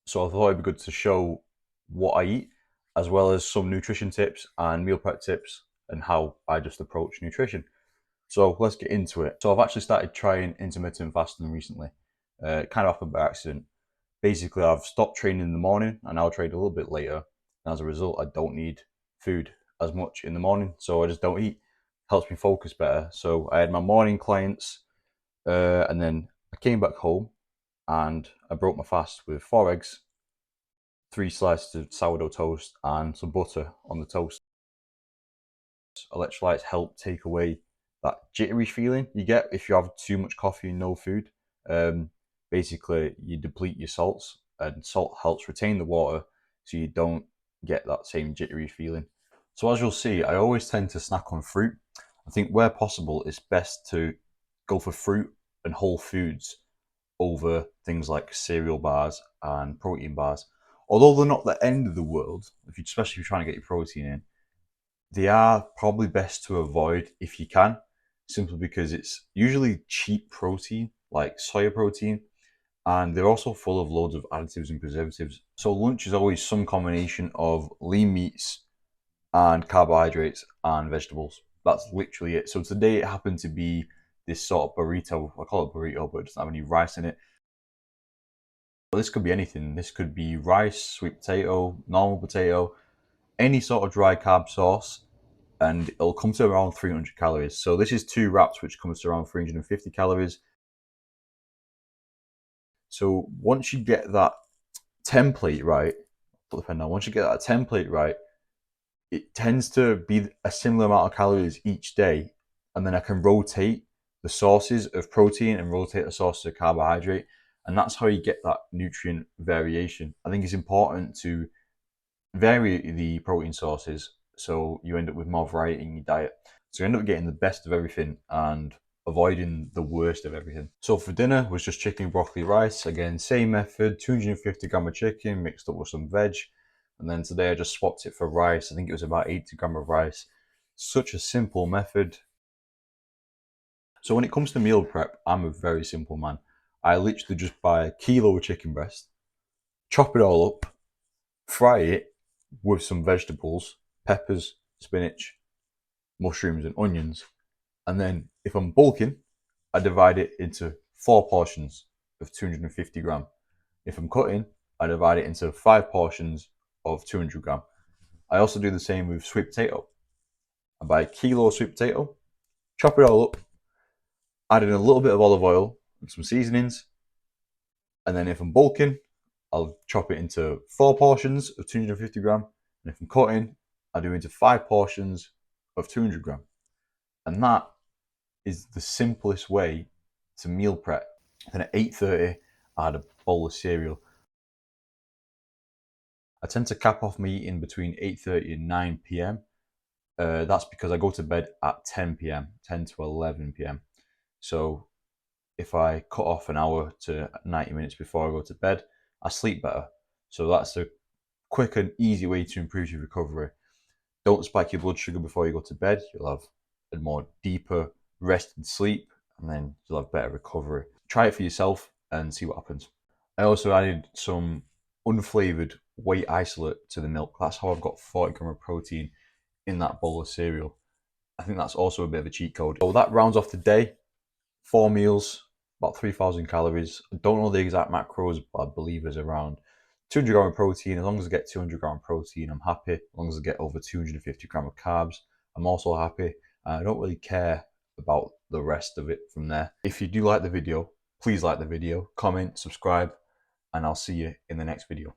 So I thought it'd be good to show what I eat, as well as some nutrition tips and meal prep tips and how I just approach nutrition. So let's get into it. So I've actually started trying intermittent fasting recently, kind of happened by accident. Basically, I've stopped training in the morning and I'll train a little bit later. And as a result, I don't need food as much in the morning, so I just don't eat. Helps me focus better. So I had my morning clients, and then I came back home and I broke my fast with 4 eggs, 3 slices of sourdough toast, and some butter on the toast. Electrolytes help take away that jittery feeling you get if you have too much coffee and no food. Um, Basically, you deplete your salts, and salt helps retain the water so you don't get that same jittery feeling. So, as you'll see, I always tend to snack on fruit. I think where possible, it's best to go for fruit and whole foods over things like cereal bars and protein bars. Although they're not the end of the world, especially if you're trying to get your protein in, they are probably best to avoid if you can, simply because it's usually cheap protein, like soya protein, and they're also full of loads of additives and preservatives. So lunch is always some combination of lean meats and carbohydrates and vegetables. That's literally it. So today it happened to be this sort of burrito. I call it burrito, but it doesn't have any rice in it. But this could be anything. This could be rice, sweet potato, normal potato, any sort of dry carb sauce, and it'll come to around 300 calories. So this is 2 wraps, which comes to around 350 calories. So once you get that template right, put the pen down. Once you get that template right, it tends to be a similar amount of calories each day, and then I can rotate the sources of protein and rotate the sources of carbohydrate, and that's how you get that nutrient variation. I think it's important to vary the protein sources so you end up with more variety in your diet. So you end up getting the best of everything and avoiding the worst of everything. So for dinner was just chicken, broccoli, rice. Again, same method, 250 gram of chicken mixed up with some veg. And then today I just swapped it for rice. I think it was about 80 gram of rice. Such a simple method. So when it comes to meal prep, I'm a very simple man. I literally just buy a kilo of chicken breast, chop it all up, fry it with some vegetables, peppers, spinach, mushrooms, and onions. And then if I'm bulking, I divide it into 4 portions of 250 gram. If I'm cutting, I divide it into 5 portions of 200 gram. I also do the same with sweet potato. I buy a kilo of sweet potato, chop it all up, add in a little bit of olive oil and some seasonings. And then if I'm bulking, I'll chop it into 4 portions of 250 gram. And if I'm cutting, I do into 5 portions of 200 gram. And that is the simplest way to meal prep. Then at 8:30, I had a bowl of cereal. I tend to cap off my eating between 8:30 and 9 p.m. That's because I go to bed at 10 p.m., 10 to 11 p.m. So if I cut off an hour to 90 minutes before I go to bed, I sleep better. So that's a quick and easy way to improve your recovery. Don't spike your blood sugar before you go to bed. You'll have a more deeper rested sleep, and then you'll have better recovery. Try it for yourself and see what happens. I also added some unflavored whey isolate to the milk. That's how I've got 40 gram of protein in that bowl of cereal. I think that's also a bit of a cheat code. So that rounds off the day. 4 meals, about 3,000 calories. I don't know the exact macros, but I believe it's around 200 gram of protein. As long as I get 200 gram of protein, I'm happy. As long as I get over 250 gram of carbs, I'm also happy. I don't really care about the rest of it from there. If you do like the video, please like the video, comment, subscribe, and I'll see you in the next video.